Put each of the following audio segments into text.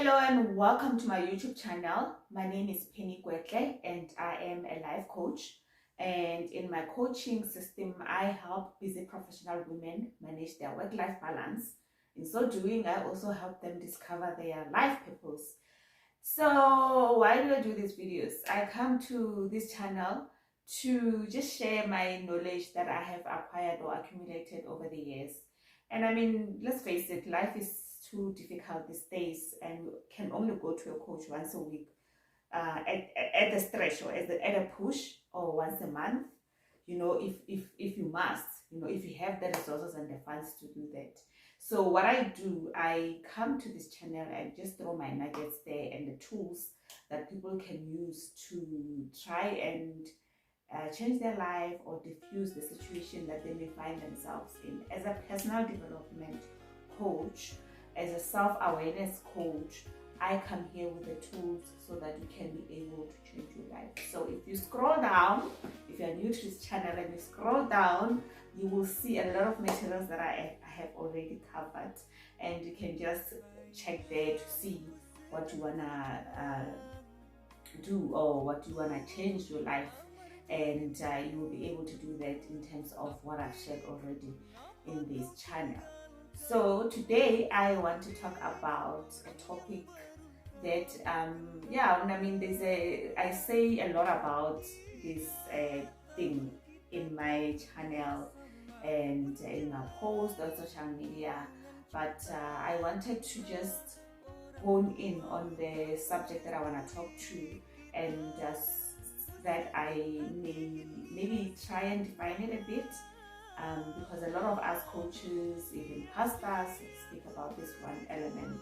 Hello and welcome to my YouTube channel. My name is Penny Kwetle and I am a life coach. And in my coaching system, I help busy professional women manage their work-life balance. In so doing, I also help them discover their life purpose. So why do I do these videos? I come to this channel to just share my knowledge that I have acquired or accumulated over the years. And I mean, let's face it, life is too difficult these days and can only go to a coach once a week at a stretch or at a push, or once a month, if you must, if you have the resources and the funds to do that. So what I do, I come to this channel and just throw my nuggets there and the tools that people can use to try and change their life or diffuse the situation that they may find themselves in. As a personal development coach, as a self-awareness coach, I come here with the tools so that you can be able to change your life. So if you scroll down, if you're new to this channel and you scroll down, you will see a lot of materials that I have already covered, and you can just check there to see what you wanna do or what you wanna change your life, and you will be able to do that in terms of what I've shared already in this channel. So today I want to talk about a topic that I say a lot about this thing in my channel and in my posts on social media, but I wanted to just hone in on the subject that I want to talk to, and that I may maybe try and define it a bit. Because a lot of us coaches, even pastors, speak about this one element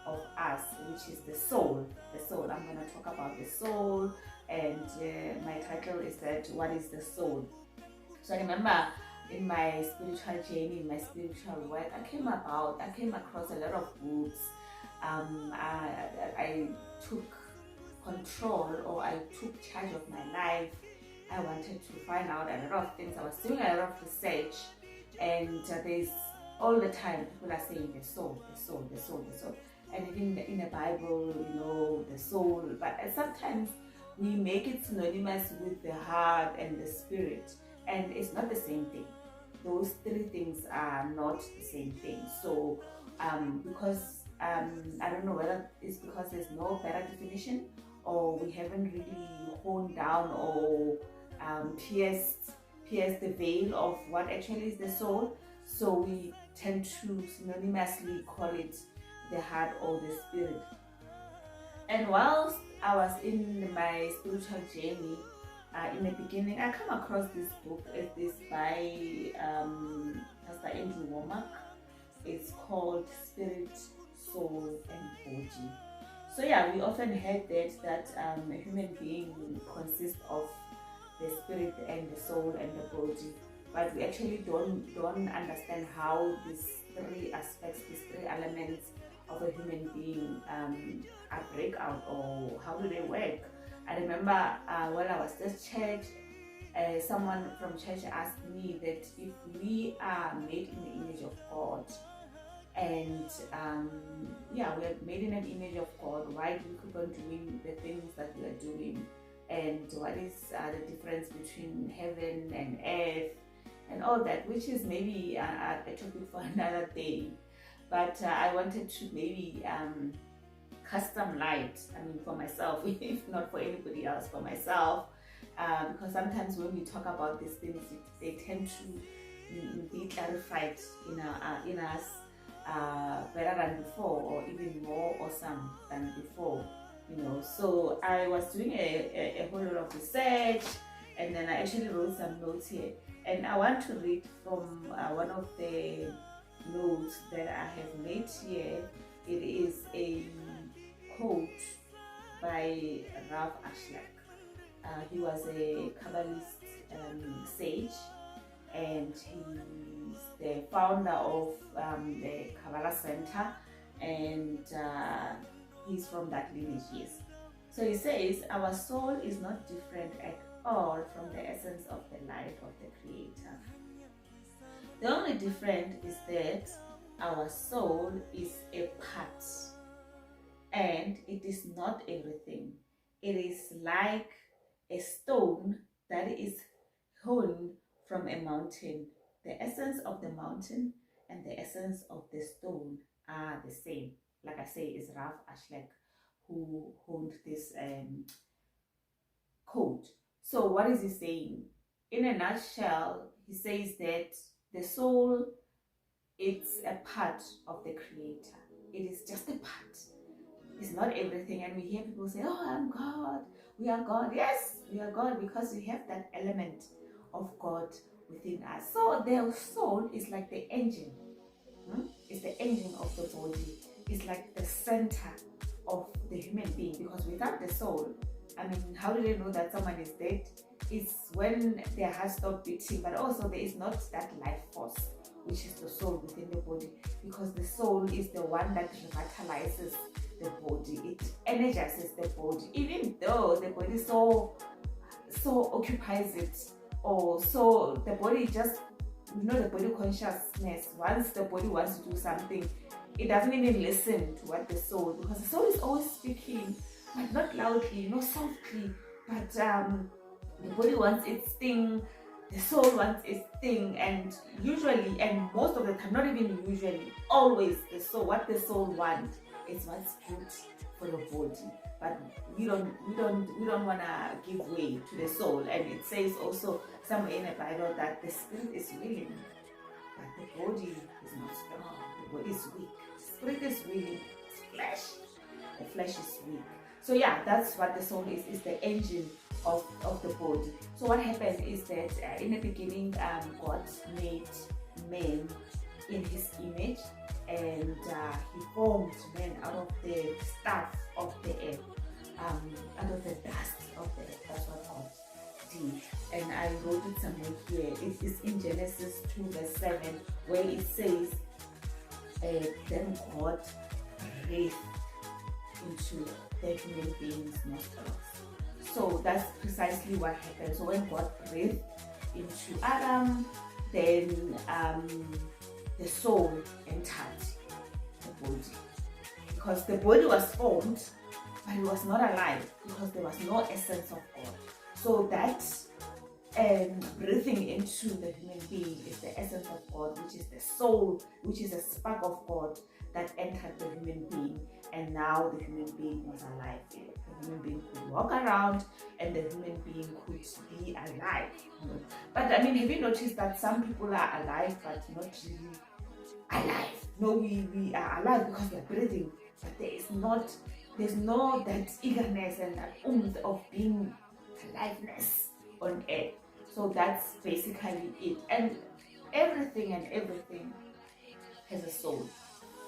of us, which is the soul. The soul. I'm going to talk about the soul, and my title is that, what is the soul? So I remember in my spiritual journey, in my spiritual work, I came across a lot of books. I took control, or I took charge of my life. I wanted to find out a lot of things. I was doing a lot of research, and there's all the time people are saying the soul, the soul, the soul, the soul. And even in the Bible, the soul. But sometimes we make it synonymous with the heart and the spirit, and it's not the same thing. Those three things are not the same thing. So because I don't know whether it's because there's no better definition, or we haven't really honed down or pierced the veil of what actually is the soul. So we tend to synonymously call it the heart or the spirit. And whilst I was in my spiritual journey, in the beginning, I come across this book. It's by Pastor Andrew Womack. It's called Spirit, Soul and Body. So yeah, we often heard that a human being consists of the spirit and the soul and the body, but we actually don't understand how these three aspects, these three elements of a human being are break out, or how do they work. I remember when I was at church, someone from church asked me that if we are made in the image of God, and we are made in an image of God, why do we keep on doing the things that we are doing? And what is the difference between heaven and earth and all that, which is maybe a topic for another day. But I wanted to maybe cast some light, for myself, if not for anybody else, for myself, because sometimes when we talk about these things, they tend to be clarified in us better than before, or even more awesome than before. So I was doing a whole lot of research, and then I actually wrote some notes here, and I want to read from one of the notes that I have made here. It is a quote by Rav Ashlag. He was a Kabbalist sage, and he's the founder of the Kabbalah Center, and he's from that lineage, yes. So he says, our soul is not different at all from the essence of the light of the Creator. The only difference is that our soul is a part and it is not everything. It is like a stone that is hewn from a mountain. The essence of the mountain and the essence of the stone are the same. Like I say, it's Rav Ashlag who honed this quote. So what is he saying? In a nutshell, he says that the soul, it's a part of the Creator. It is just a part. It's not everything. And we hear people say, oh, I'm God. We are God. Yes, we are God because we have that element of God within us. So the soul is like the engine. It's the engine of the body. It's like the center of the human being, because without the soul, I mean, how do they know that someone is dead? It's when their heart stops beating, but also there is not that life force, which is the soul within the body, because the soul is the one that revitalizes the body. It energizes the body, even though the body so occupies it, or so the body just, the body consciousness, once the body wants to do something, it doesn't even listen to what the soul, because the soul is always speaking, but not loudly, softly, but the body wants its thing, the soul wants its thing, and usually, and most of the time, not even usually, always what the soul wants is what's good for the body. But we don't want to give way to the soul. And it says also somewhere in the Bible that the spirit is willing, but the body is not strong. The body is weak. The spirit is willing. It's the flesh is weak. So yeah, that's what the soul is the engine of the body. So what happened is that in the beginning, God made man in his image, and he formed man out of the stuff of the earth, out of the dust of the earth. That's what God did. And I wrote it somewhere here. It is in Genesis 2 verse 7, where it says, then God breathed into the human being's nostrils. So that's precisely what happened. So when God breathed into Adam, then the soul entered the body, because the body was formed, but it was not alive, because there was no essence of God. So that breathing into the human being is the essence of God, which is the soul, which is a spark of God that entered the human being, and now the human being was alive. The human being could walk around, and the human being could be alive. But I mean, have you noticed that some people are alive but not really alive? No, we are alive because we are breathing, but there's no that eagerness and that oomph of being aliveness on earth. So that's basically it. And everything has a soul.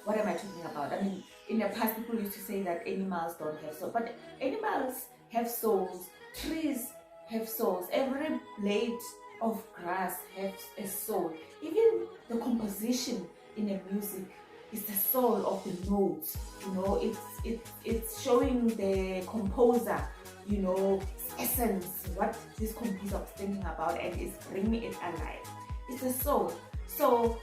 What am I talking about? I mean, in the past, people used to say that animals don't have souls, but animals have souls. Trees have souls. Every blade of grass has a soul. Even the composition in a music is the soul of the notes. It's showing the composer, essence, what this composer was thinking about, and it's bringing it alive. It's a soul. So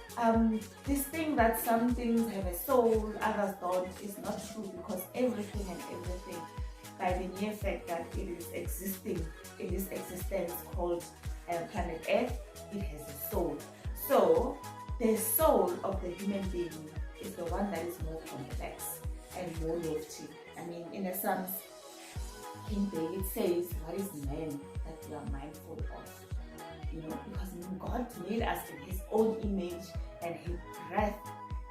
this thing that some things have a soul, others don't, is not true, because everything, by the mere fact that it is existing in this existence called planet Earth, it has a soul. So the soul of the human being is the one that is more complex and more lofty. I mean, in a Psalms, King David says, what is man that you are mindful of? Because God made us in his own image, and his breath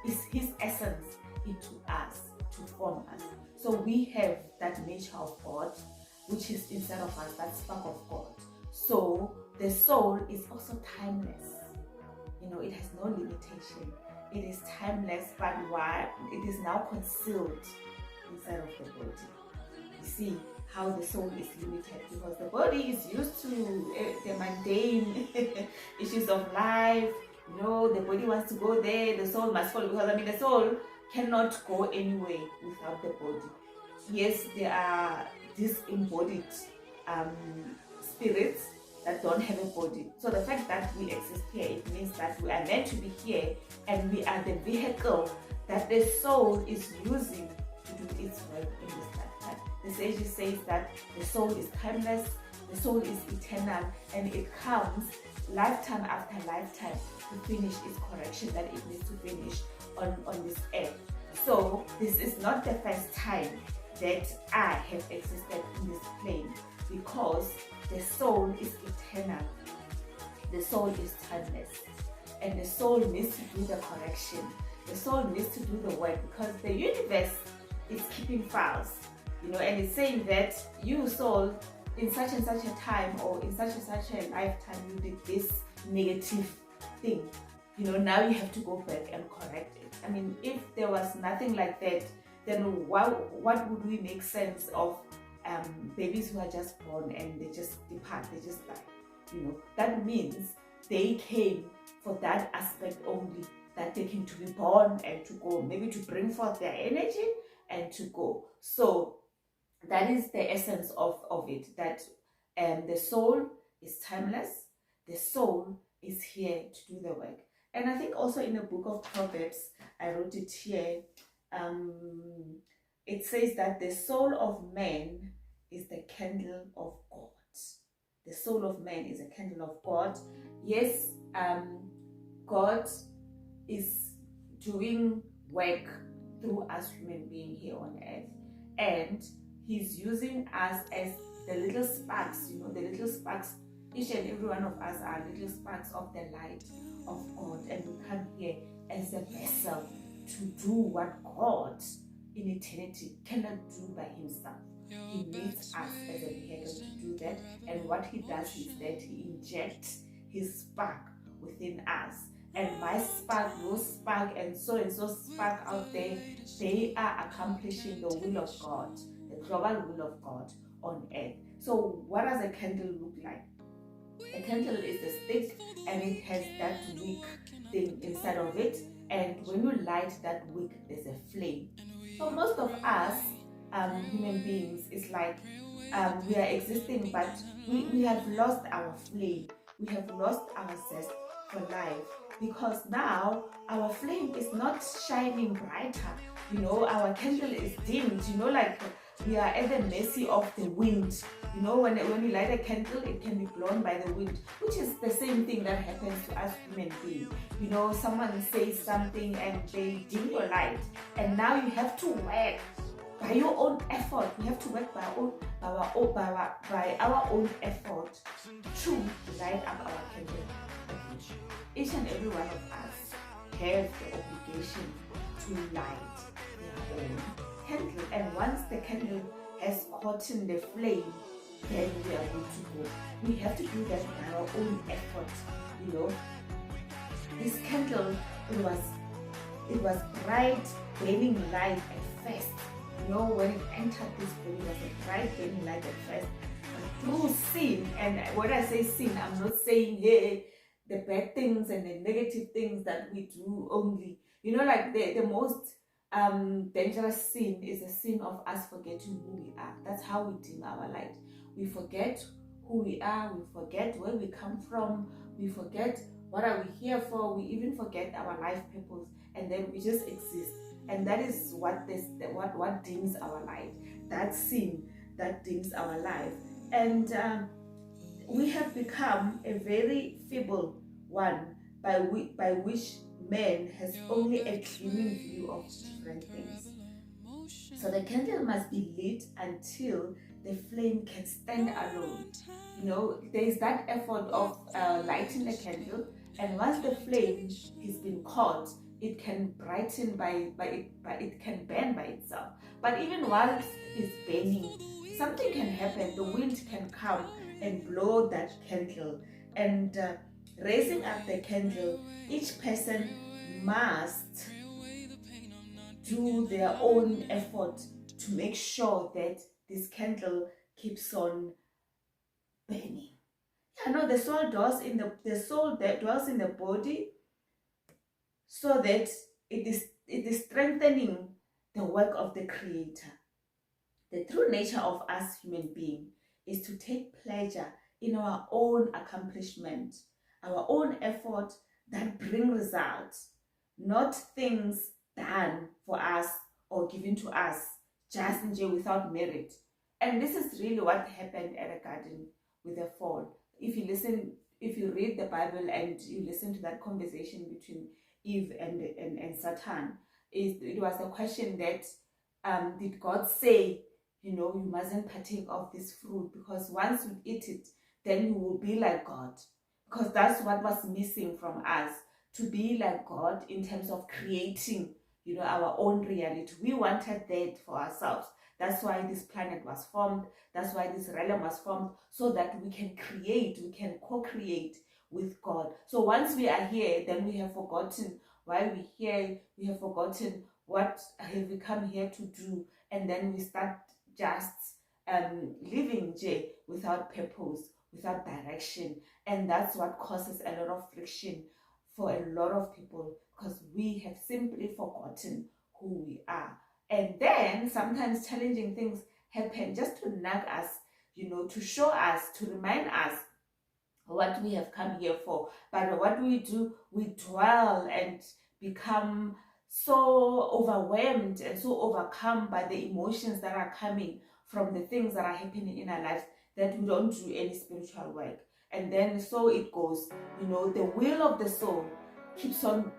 is his essence into us to form us. So we have that nature of God, which is inside of us, that spark of God. So the soul is also timeless. It has no limitation. It is timeless, but why it is now concealed inside of the body. You see how the soul is limited, because the body is used to the mundane issues of life. The body wants to go there, the soul must follow, because the soul cannot go anywhere without the body. Yes, there are disembodied spirits that don't have a body. So the fact that we exist here, it means that we are meant to be here, and we are the vehicle that the soul is using to do its work The sages say that the soul is timeless, the soul is eternal, and it comes lifetime after lifetime to finish its correction that it needs to finish on this earth. So this is not the first time that I have existed in this plane, because the soul is eternal, the soul is timeless, and the soul needs to do the correction. The soul needs to do the work, because the universe is keeping files, and it's saying that you soul in such and such a time, or in such and such a lifetime, you did this negative thing. Now you have to go back and correct it. I mean, if there was nothing like that, then what would we make sense of babies who are just born and they just depart, they just die? That means they came for that aspect only, that they came to be born and to go, maybe to bring forth their energy and to go. So that is the essence of it, that the soul is timeless, the soul is here to do the work. And I think also in the book of Proverbs, I wrote it here, it says that the soul of man is the candle of God. The soul of man is a candle of God. Yes, God is doing work through us human beings here on earth, and he's using us as the little sparks, the little sparks. Each and every one of us are little sparks of the light of God, and we come here as a vessel to do what God in eternity cannot do by himself. He needs us as a vehicle to do that, and what he does is that he injects his spark within us. And my spark, your spark, and so spark out there, they are accomplishing the will of God, the global will of God on earth. So what does a candle look like? A candle is a stick, and it has that wick thing inside of it, and when you light that wick, there's a flame. So most of us human beings, it's like we are existing, but we have lost our flame, we have lost our zest for life, because now our flame is not shining brighter. Our candle is dimmed, like we are at the mercy of the wind. When you light a candle, it can be blown by the wind, which is the same thing that happens to us human beings. Someone says something and they dim your light, and now you have to work by your own effort. We have to work by our own effort to light up our candle. Each and every one of us have the obligation to light their own candle, and once the candle has caught in the flame, then we are good to go. We have to do that by our own effort. This candle, it was bright, burning light at first. When it entered this body, it was a bright, burning light at first. But through sin, and when I say sin, I'm not saying the bad things and the negative things that we do only. Like the most dangerous sin is the sin of us forgetting who we are. That's how we dim our light. We forget who we are, we forget where we come from, we forget what are we here for, we even forget our life purpose, and then we just exist. And that is what dims our light. That sin that dims our life. And we have become a very feeble one, by which man has only a glimmering view of different things. So the candle must be lit until the flame can stand alone. There is that effort of lighting the candle, and once the flame has been caught, it can brighten it can burn by itself. But even while it's burning, something can happen. The wind can come and blow that candle, and raising up the candle, each person must do their own effort to make sure that this candle keeps on burning. The soul dwells in the body, so that it is strengthening the work of the Creator. The true nature of us human beings is to take pleasure in our own accomplishment, our own effort that bring results, not things done for us or given to us just without merit. And this is really what happened at the garden with the fall. If you read the Bible and you listen to that conversation between Eve and Satan, it was a question that did God say, you mustn't partake of this fruit, because once you eat it, then you will be like God. Because that's what was missing from us, to be like God in terms of creating, our own reality. We wanted that for ourselves. That's why this planet was formed. That's why this realm was formed, so that we can co-create with God. So once we are here, then we have forgotten why we're here. We have forgotten what have we come here to do, and then we start just living without purpose, without direction. And that's what causes a lot of friction for a lot of people, because we have simply forgotten who we are. And then sometimes challenging things happen just to nag us, to show us, to remind us what we have come here for. But what do? We dwell and become so overwhelmed and so overcome by the emotions that are coming from the things that are happening in our lives, that we don't do any spiritual work. And then so it goes, the wheel of the soul keeps on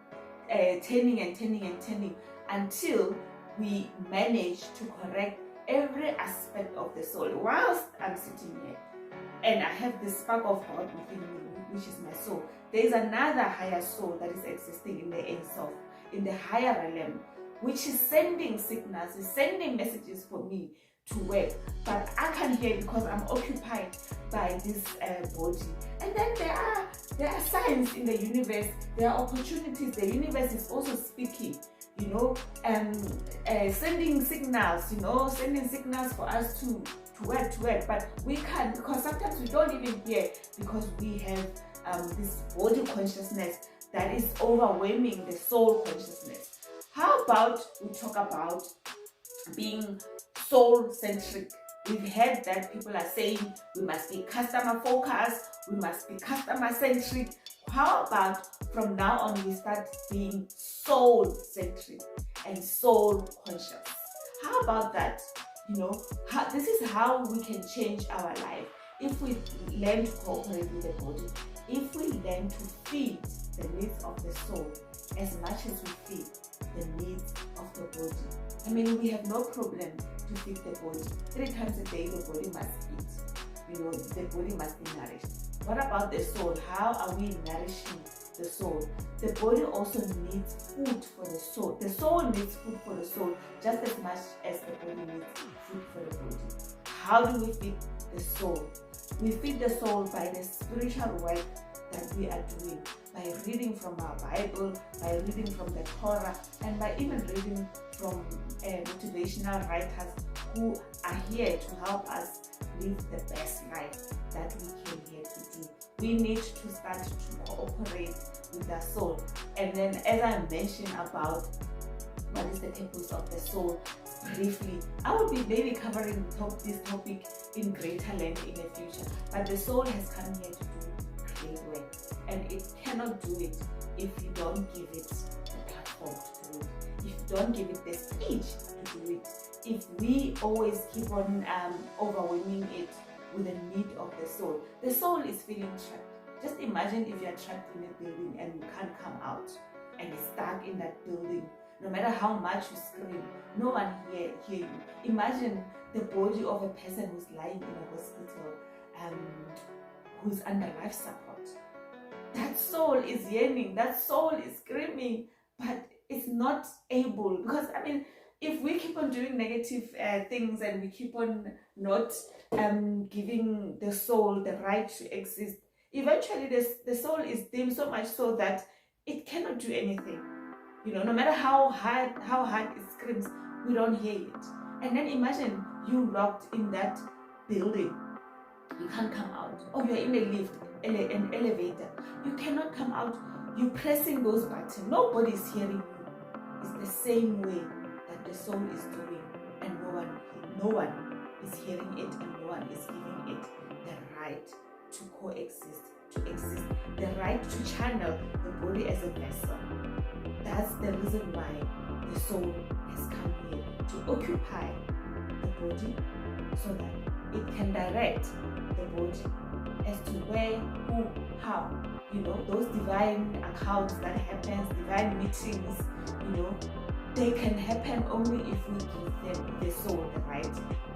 turning and turning and turning, until we manage to correct every aspect of the soul. Whilst I'm sitting here and I have this spark of God within me, which is my soul, there is another higher soul that is existing in the Ensof, in the higher realm, which is sending signals, is sending messages for me to work, but I can't hear because I'm occupied by this body. And then there are signs in the universe, there are opportunities. The universe is also speaking, sending signals for us to work, but we can't, because sometimes we don't even hear, because we have this body consciousness that is overwhelming the soul consciousness. How about we talk about being soul-centric? We've heard that people are saying we must be customer focused, we must be customer centric. How about from now on we start being soul-centric and soul conscious? How about that? This is how we can change our life. If we learn to cooperate with the body, if we learn to feed the needs of the soul as much as we feed the needs of the body. We have no problem to feed the body. 3 times a day the body must eat. The body must be nourished. What about the soul? How are we nourishing the soul? The body also needs food for the soul. The soul needs food for the soul just as much as the body needs food for the body. How do we feed the soul? We feed the soul by the spiritual work that we are doing, by reading from our Bible, by reading from the Torah, and by even reading from motivational writers who are here to help us live the best life that we came here to do. We need to start to cooperate with the soul. And then, as I mentioned about what is the purpose of the soul, briefly, I will be maybe covering this topic in greater length in the future. But the soul has come here to do great work, and it cannot do it if you don't give it the platform to do it, if you don't give it the stage to do it, if we always keep on overwhelming it with the need of the soul. The soul is feeling trapped. Just imagine if you're trapped in a building and you can't come out, and you're stuck in that building. No matter how much you scream, no one hear you. Imagine the body of a person who's lying in a hospital, who's under life support. That soul is yearning, that soul is screaming, but it's not able. Because if we keep on doing negative things, and we keep on not giving the soul the right to exist, eventually the soul is dim, so much so that it cannot do anything. No matter how hard it screams, we don't hear it. And then imagine you locked in that building. You can't come out. Or you're in a lift, an elevator. You cannot come out. You're pressing those buttons. Nobody's hearing you. It's the same way that the soul is doing, and no one is hearing it, and no one is giving it the right to coexist, to exist, the right to channel the body as a vessel. That's the reason why the soul has come here, to occupy the body so that it can direct the body as to where, who, how. Those divine accounts that happens, divine meetings, they can happen only if we give them, the soul, the right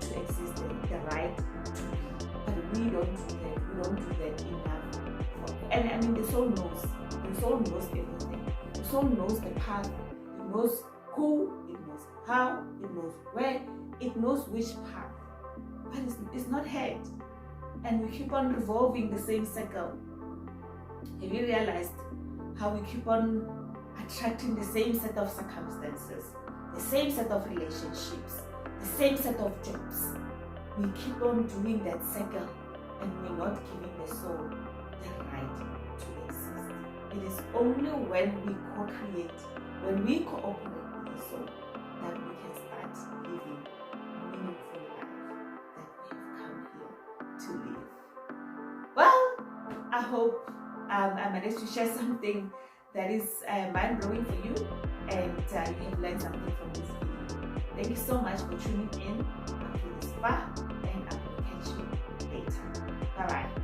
to exist, the right to be. But we don't do that. We don't do that enough. And I mean, the soul knows. The soul knows everything. The soul knows the path. It knows who. It knows how. It knows where. It knows which path. But it's not heard. And we keep on revolving the same circle. Have you realized how we keep on attracting the same set of circumstances, the same set of relationships, the same set of jobs? We keep on doing that circle, and we're not giving the soul the right to exist. It is only when we co-create, when we cooperate with the soul, that we can start living meaningful life that we have come here to live. Well, I hope I managed to share something that is mind-blowing for you, and you have learned something from this video. Thank you so much for tuning in up to this far, and I will catch you later. Bye-bye.